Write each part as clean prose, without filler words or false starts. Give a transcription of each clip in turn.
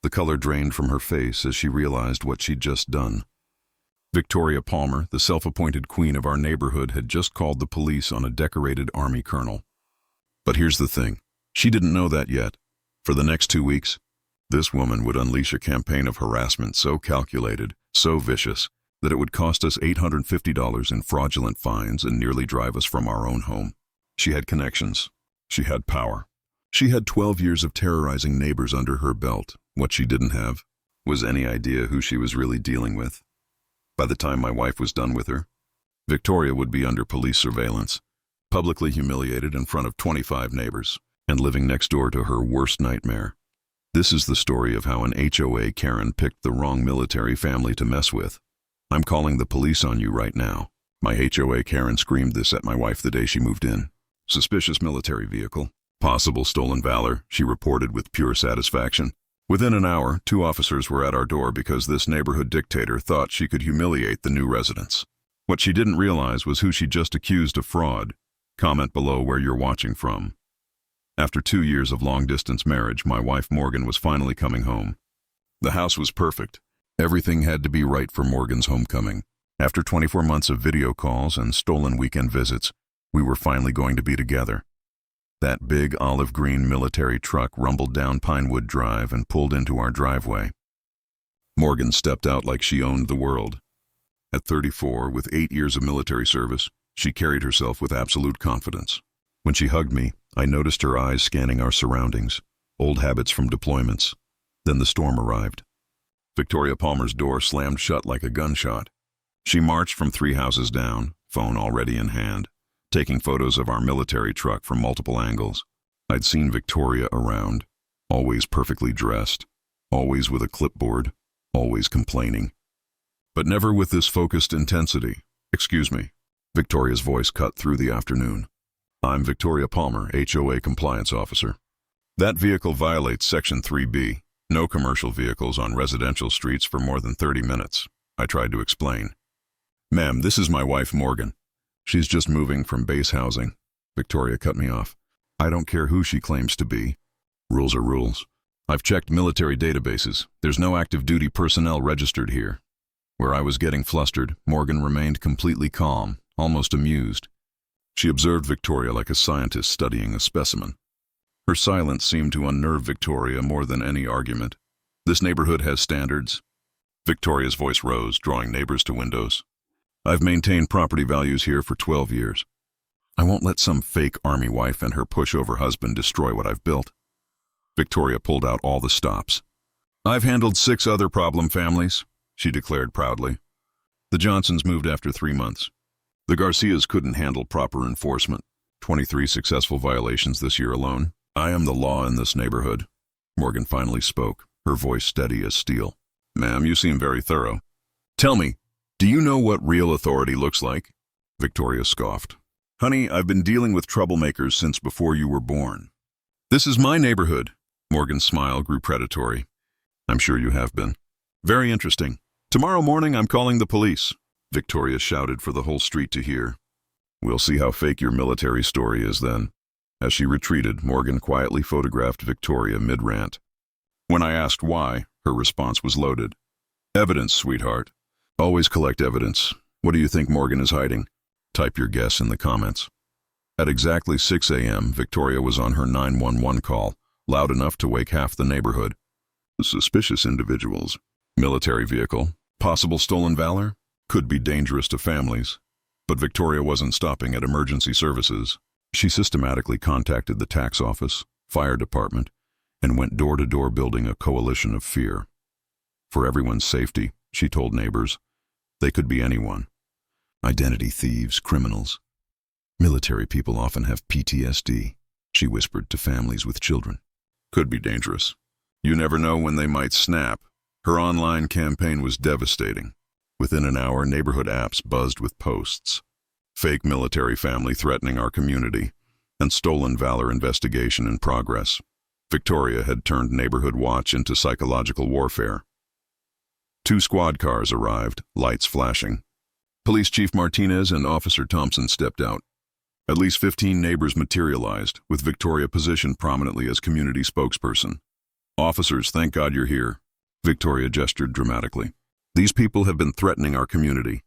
The color drained from her face as she realized what she'd just done. Victoria Palmer, the self-appointed queen of our neighborhood, had just called the police on a decorated Army colonel. But here's the thing. She didn't know that yet. For the next 2 weeks, this woman would unleash a campaign of harassment so calculated, so vicious, that it would cost us $850 in fraudulent fines and nearly drive us from our own home. She had connections. She had power. She had 12 years of terrorizing neighbors under her belt. What she didn't have was any idea who she was really dealing with. By the time my wife was done with her, Victoria would be under police surveillance, publicly humiliated in front of 25 neighbors, and living next door to her worst nightmare. This is the story of how an HOA Karen picked the wrong military family to mess with. I'm calling the police on you right now. My HOA Karen screamed this at my wife the day she moved in. Suspicious military vehicle. Possible stolen valor, she reported with pure satisfaction. Within an hour, 2 officers were at our door because this neighborhood dictator thought she could humiliate the new residents. What she didn't realize was who she just accused of fraud. Comment below where you're watching from. After 2 years of long-distance marriage, my wife Morgan was finally coming home. The house was perfect. Everything had to be right for Morgan's homecoming. After 24 months of video calls and stolen weekend visits, we were finally going to be together. That big olive green military truck rumbled down Pinewood Drive and pulled into our driveway. Morgan stepped out like she owned the world. At 34, with 8 years of military service, she carried herself with absolute confidence. When she hugged me, I noticed her eyes scanning our surroundings, old habits from deployments. Then the storm arrived. Victoria Palmer's door slammed shut like a gunshot. She marched from 3 houses down, phone already in hand, taking photos of our military truck from multiple angles. I'd seen Victoria around, always perfectly dressed, always with a clipboard, always complaining. But never with this focused intensity. Excuse me. Victoria's voice cut through the afternoon. I'm Victoria Palmer, HOA Compliance Officer. That vehicle violates Section 3B, no commercial vehicles on residential streets for more than 30 minutes. I tried to explain. Ma'am, this is my wife Morgan. She's just moving from base housing. Victoria cut me off. I don't care who she claims to be. Rules are rules. I've checked military databases. There's no active duty personnel registered here. Where I was getting flustered, Morgan remained completely calm, almost amused. She observed Victoria like a scientist studying a specimen. Her silence seemed to unnerve Victoria more than any argument. This neighborhood has standards. Victoria's voice rose, drawing neighbors to windows. I've maintained property values here for 12 years. I won't let some fake army wife and her pushover husband destroy what I've built. Victoria pulled out all the stops. I've handled 6 other problem families, she declared proudly. The Johnsons moved after 3 months. The Garcias couldn't handle proper enforcement. 23 successful violations this year alone. I am the law in this neighborhood. Morgan finally spoke, her voice steady as steel. Ma'am, you seem very thorough. Tell me, do you know what real authority looks like? Victoria scoffed. Honey, I've been dealing with troublemakers since before you were born. This is my neighborhood. Morgan's smile grew predatory. I'm sure you have been. Very interesting. Tomorrow morning I'm calling the police. Victoria shouted for the whole street to hear. We'll see how fake your military story is then. As she retreated, Morgan quietly photographed Victoria mid-rant. When I asked why, her response was loaded. Evidence, sweetheart. Always collect evidence. What do you think Morgan is hiding? Type your guess in the comments. At exactly 6 a.m., Victoria was on her 911 call, loud enough to wake half the neighborhood. Suspicious individuals. Military vehicle. Possible stolen valor. Could be dangerous to families. But Victoria wasn't stopping at emergency services. She systematically contacted the tax office, fire department, and went door to door building a coalition of fear. For everyone's safety, she told neighbors, they could be anyone. Identity thieves, criminals. Military people often have PTSD, she whispered to families with children. Could be dangerous. You never know when they might snap. Her online campaign was devastating. Within an hour, neighborhood apps buzzed with posts. Fake military family threatening our community, and stolen valor investigation in progress. Victoria had turned Neighborhood Watch into psychological warfare. 2 squad cars arrived, lights flashing. Police Chief Martinez and Officer Thompson stepped out. At least 15 neighbors materialized, with Victoria positioned prominently as community spokesperson. Officers, thank God you're here. Victoria gestured dramatically. These people have been threatening our community.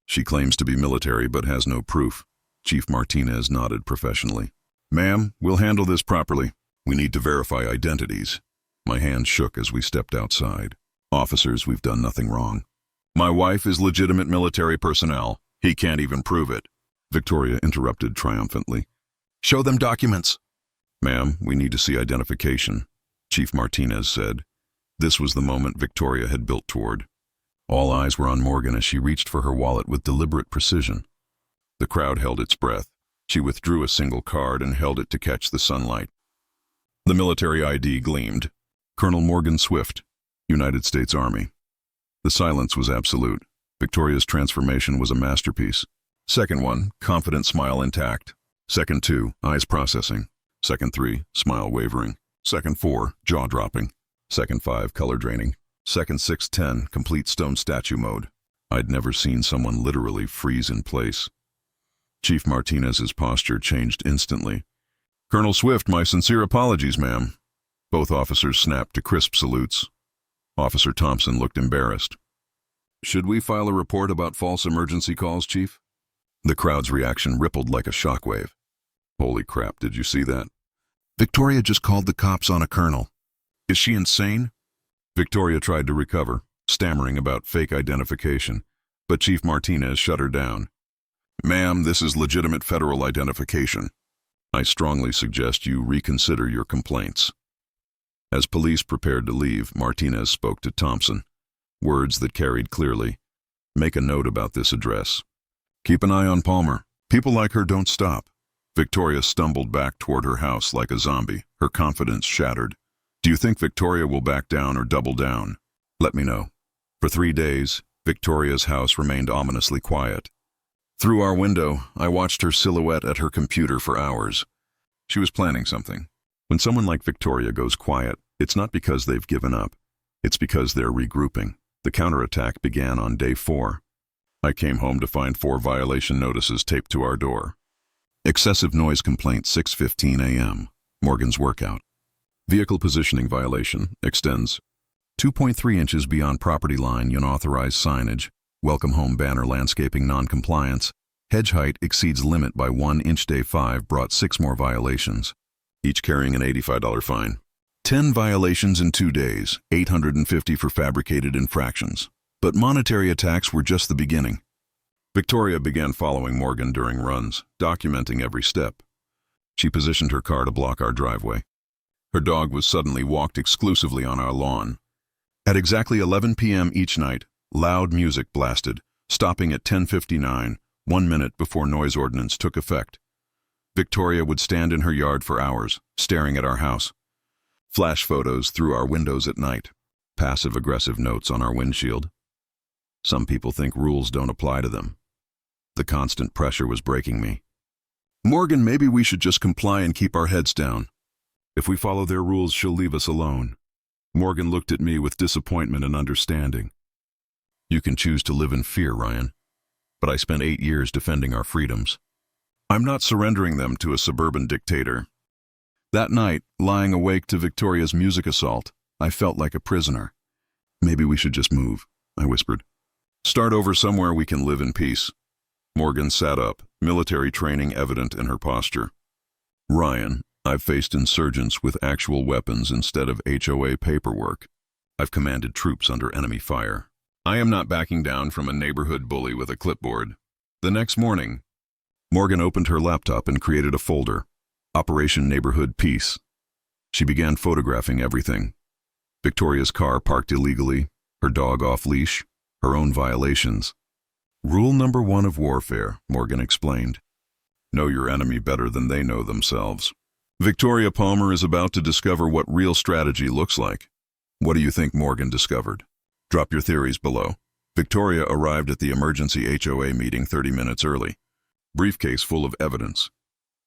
She claims to be military but has no proof. Chief Martinez nodded professionally. Ma'am, we'll handle this properly. We need to verify identities. My hand shook as we stepped outside. Officers, we've done nothing wrong. My wife is legitimate military personnel. He can't even prove it. Victoria interrupted triumphantly. Show them documents. Ma'am, we need to see identification, Chief Martinez said. This was the moment Victoria had built toward. All eyes were on Morgan as she reached for her wallet with deliberate precision. The crowd held its breath. She withdrew a single card and held it to catch the sunlight. The military ID gleamed. Colonel Morgan Swift, United States Army. The silence was absolute. Victoria's transformation was a masterpiece. Second one, confident smile intact. Second two, eyes processing. Second three, smile wavering. Second four, jaw dropping. Second five, color draining. Second 610, complete stone statue mode. I'd never seen someone literally freeze in place. Chief Martinez's posture changed instantly. Colonel Swift, my sincere apologies, ma'am. Both officers snapped to crisp salutes. Officer Thompson looked embarrassed. Should we file a report about false emergency calls, Chief? The crowd's reaction rippled like a shockwave. Holy crap, did you see that? Victoria just called the cops on a colonel. Is she insane? Victoria tried to recover, stammering about fake identification, but Chief Martinez shut her down. Ma'am, this is legitimate federal identification. I strongly suggest you reconsider your complaints. As police prepared to leave, Martinez spoke to Thompson. Words that carried clearly. Make a note about this address. Keep an eye on Palmer. People like her don't stop. Victoria stumbled back toward her house like a zombie, her confidence shattered. Do you think Victoria will back down or double down? Let me know. For 3 days, Victoria's house remained ominously quiet. Through our window, I watched her silhouette at her computer for hours. She was planning something. When someone like Victoria goes quiet, it's not because they've given up. It's because they're regrouping. The counterattack began on day 4. I came home to find 4 violation notices taped to our door. Excessive noise complaint, 6:15 a.m. Morgan's workout. Vehicle positioning violation, extends 2.3 inches beyond property line, unauthorized signage. Welcome home banner landscaping non-compliance. Hedge height exceeds limit by 1 inch. Day 5 brought 6 more violations, each carrying an $85 fine. 10 violations in 2 days, $850 for fabricated infractions. But monetary attacks were just the beginning. Victoria began following Morgan during runs, documenting every step. She positioned her car to block our driveway. Her dog was suddenly walked exclusively on our lawn. At exactly 11 p.m. each night, loud music blasted, stopping at 10:59, 1 minute before noise ordinance took effect. Victoria would stand in her yard for hours, staring at our house. Flash photos through our windows at night. Passive-aggressive notes on our windshield. Some people think rules don't apply to them. The constant pressure was breaking me. Morgan, maybe we should just comply and keep our heads down. If we follow their rules, she'll leave us alone. Morgan looked at me with disappointment and understanding. You can choose to live in fear, Ryan. But I spent 8 years defending our freedoms. I'm not surrendering them to a suburban dictator. That night, lying awake to Victoria's music assault, I felt like a prisoner. Maybe we should just move, I whispered. Start over somewhere we can live in peace. Morgan sat up, military training evident in her posture. Ryan, I've faced insurgents with actual weapons instead of HOA paperwork. I've commanded troops under enemy fire. I am not backing down from a neighborhood bully with a clipboard. The next morning, Morgan opened her laptop and created a folder. Operation Neighborhood Peace. She began photographing everything. Victoria's car parked illegally, her dog off leash, her own violations. Rule number 1 of warfare, Morgan explained. Know your enemy better than they know themselves. Victoria Palmer is about to discover what real strategy looks like. What do you think Morgan discovered? Drop your theories below. Victoria arrived at the emergency HOA meeting 30 minutes early. Briefcase full of evidence.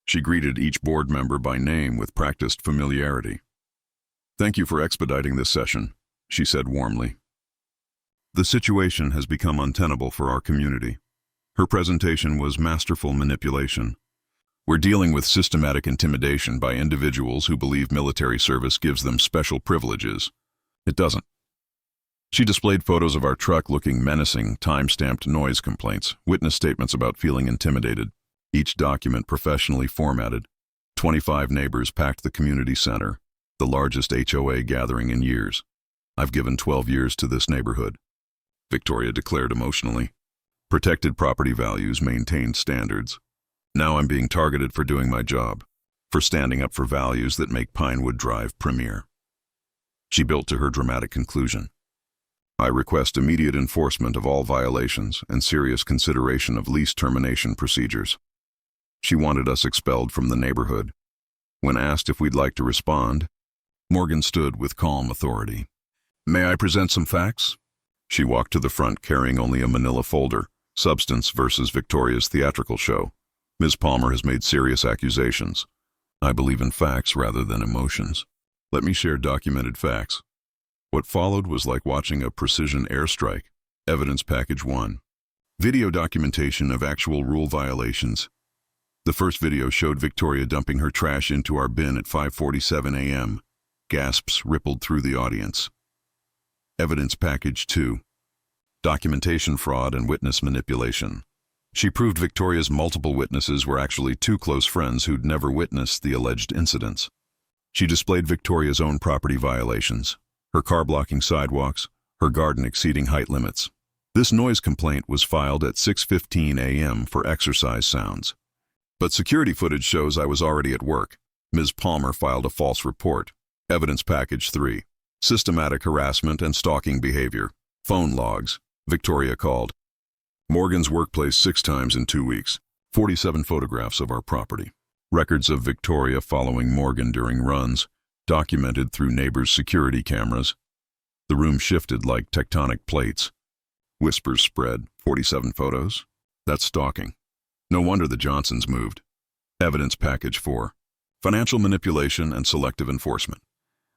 She greeted each board member by name with practiced familiarity. Thank you for expediting this session, she said warmly. The situation has become untenable for our community. Her presentation was masterful manipulation. We're dealing with systematic intimidation by individuals who believe military service gives them special privileges. It doesn't. She displayed photos of our truck looking menacing, time-stamped noise complaints, witness statements about feeling intimidated, each document professionally formatted. 25 neighbors packed the community center, the largest HOA gathering in years. I've given 12 years to this neighborhood, Victoria declared emotionally. Protected property values, maintained standards. Now I'm being targeted for doing my job, for standing up for values that make Pinewood Drive premier. She built to her dramatic conclusion. I request immediate enforcement of all violations and serious consideration of lease termination procedures. She wanted us expelled from the neighborhood. When asked if we'd like to respond, Morgan stood with calm authority. May I present some facts? She walked to the front carrying only a manila folder, Substance versus Victoria's theatrical show. Ms. Palmer has made serious accusations. I believe in facts rather than emotions. Let me share documented facts. What followed was like watching a precision airstrike. Evidence Package 1. Video documentation of actual rule violations. The first video showed Victoria dumping her trash into our bin at 5:47 a.m. Gasps rippled through the audience. Evidence Package 2. Documentation fraud and witness manipulation. She proved Victoria's multiple witnesses were actually two close friends who'd never witnessed the alleged incidents. She displayed Victoria's own property violations, her car blocking sidewalks, her garden exceeding height limits. This noise complaint was filed at 6:15 a.m. for exercise sounds. But security footage shows I was already at work. Ms. Palmer filed a false report. Evidence Package 3. Systematic harassment and stalking behavior. Phone logs. Victoria called Morgan's workplace 6 times in 2 weeks. 47 photographs of our property. Records of Victoria following Morgan during runs, documented through neighbors' security cameras. The room shifted like tectonic plates. Whispers spread. 47 photos? That's stalking. No wonder the Johnsons moved. Evidence Package 4. Financial manipulation and selective enforcement.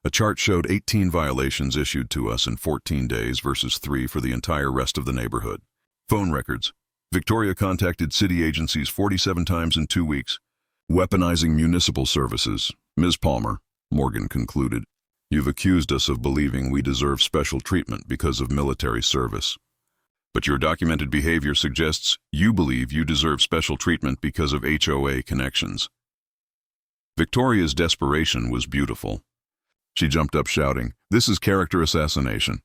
A chart showed 18 violations issued to us in 14 days versus 3 for the entire rest of the neighborhood. Phone records. Victoria contacted city agencies 47 times in 2 weeks. Weaponizing municipal services. Ms. Palmer, Morgan concluded, you've accused us of believing we deserve special treatment because of military service. But your documented behavior suggests you believe you deserve special treatment because of HOA connections. Victoria's desperation was beautiful. She jumped up shouting, this is character assassination.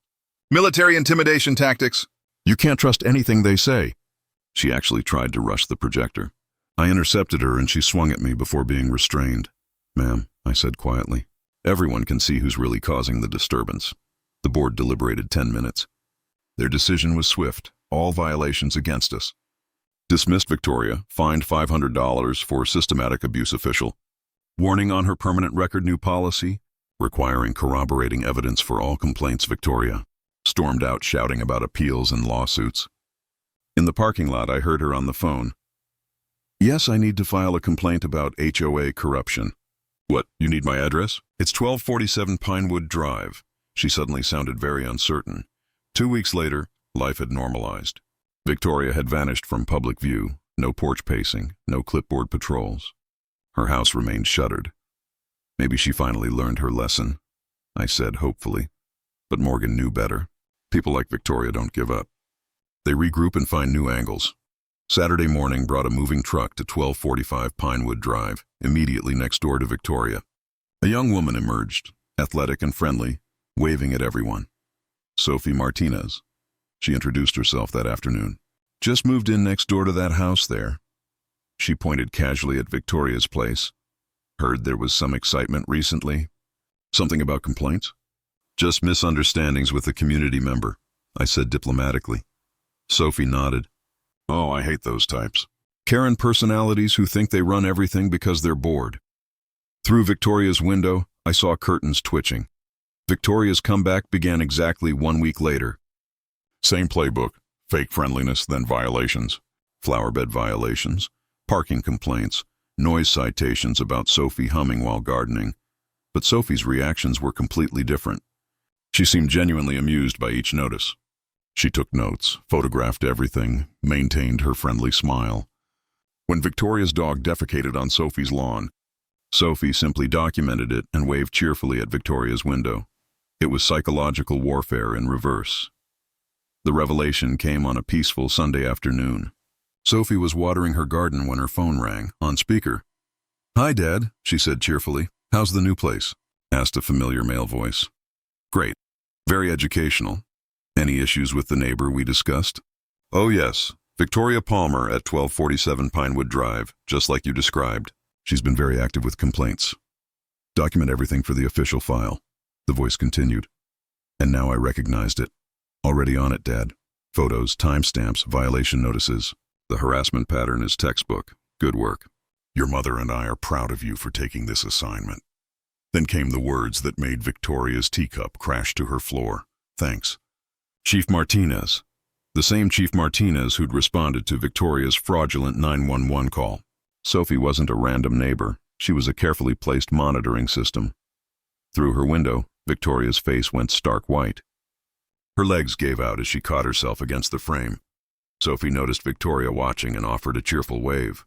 Military intimidation tactics. You can't trust anything they say. She actually tried to rush the projector. I intercepted her and she swung at me before being restrained. Ma'am, I said quietly, everyone can see who's really causing the disturbance. The board deliberated 10 minutes. Their decision was swift, all violations against us. Dismissed Victoria, fined $500 for systematic abuse official. Warning on her permanent record new policy, requiring corroborating evidence for all complaints. Victoria stormed out shouting about appeals and lawsuits. In the parking lot, I heard her on the phone. Yes, I need to file a complaint about HOA corruption. What, you need my address? It's 1247 Pinewood Drive. She suddenly sounded very uncertain. 2 weeks later, life had normalized. Victoria had vanished from public view, no porch pacing, no clipboard patrols. Her house remained shuttered. Maybe she finally learned her lesson, I said hopefully. But Morgan knew better. People like Victoria don't give up. They regroup and find new angles. Saturday morning brought a moving truck to 1245 Pinewood Drive, immediately next door to Victoria. A young woman emerged, athletic and friendly, waving at everyone. Sophie Martinez. She introduced herself that afternoon. Just moved in next door to that house there. She pointed casually at Victoria's place. Heard there was some excitement recently. Something about complaints? Just misunderstandings with a community member, I said diplomatically. Sophie nodded. Oh, I hate those types. Karen personalities who think they run everything because they're bored. Through Victoria's window, I saw curtains twitching. Victoria's comeback began exactly 1 week later. Same playbook, fake friendliness, then violations. Flowerbed violations, parking complaints, noise citations about Sophie humming while gardening. But Sophie's reactions were completely different. She seemed genuinely amused by each notice. She took notes, photographed everything, maintained her friendly smile. When Victoria's dog defecated on Sophie's lawn, Sophie simply documented it and waved cheerfully at Victoria's window. It was psychological warfare in reverse. The revelation came on a peaceful Sunday afternoon. Sophie was watering her garden when her phone rang, on speaker. "Hi, Dad," she said cheerfully. "How's the new place?" asked a familiar male voice. "Great. Very educational. Any issues with the neighbor we discussed?" "Oh yes, Victoria Palmer at 1247 Pinewood Drive, just like you described. She's been very active with complaints. Document everything for the official file," the voice continued. "And now I recognized it. Already on it, Dad. Photos, timestamps, violation notices. The harassment pattern is textbook. Good work. Your mother and I are proud of you for taking this assignment." Then came the words that made Victoria's teacup crash to her floor. "Thanks. Chief Martinez." The same Chief Martinez who'd responded to Victoria's fraudulent 911 call. Sophie wasn't a random neighbor. She was a carefully placed monitoring system. Through her window, Victoria's face went stark white. Her legs gave out as she caught herself against the frame. Sophie noticed Victoria watching and offered a cheerful wave.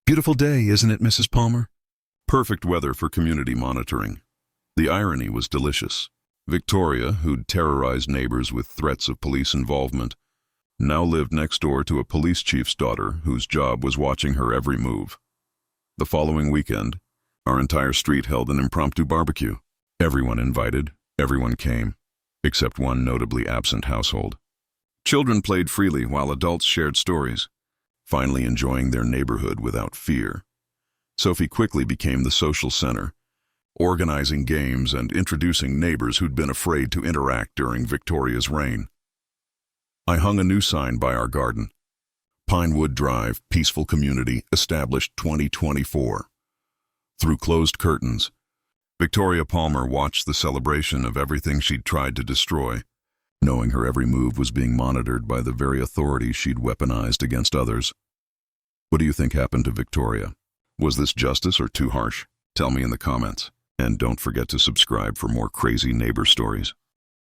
"Beautiful day, isn't it, Mrs. Palmer?" Perfect weather for community monitoring. The irony was delicious. Victoria, who'd terrorized neighbors with threats of police involvement, now lived next door to a police chief's daughter whose job was watching her every move. The following weekend, our entire street held an impromptu barbecue. Everyone invited, everyone came, except one notably absent household. Children played freely while adults shared stories, finally enjoying their neighborhood without fear. Sophie quickly became the social center, organizing games and introducing neighbors who'd been afraid to interact during Victoria's reign. I hung a new sign by our garden. Pinewood Drive, peaceful community, established 2024. Through closed curtains, Victoria Palmer watched the celebration of everything she'd tried to destroy, knowing her every move was being monitored by the very authority she'd weaponized against others. What do you think happened to Victoria? Was this justice or too harsh? Tell me in the comments. And don't forget to subscribe for more crazy neighbor stories.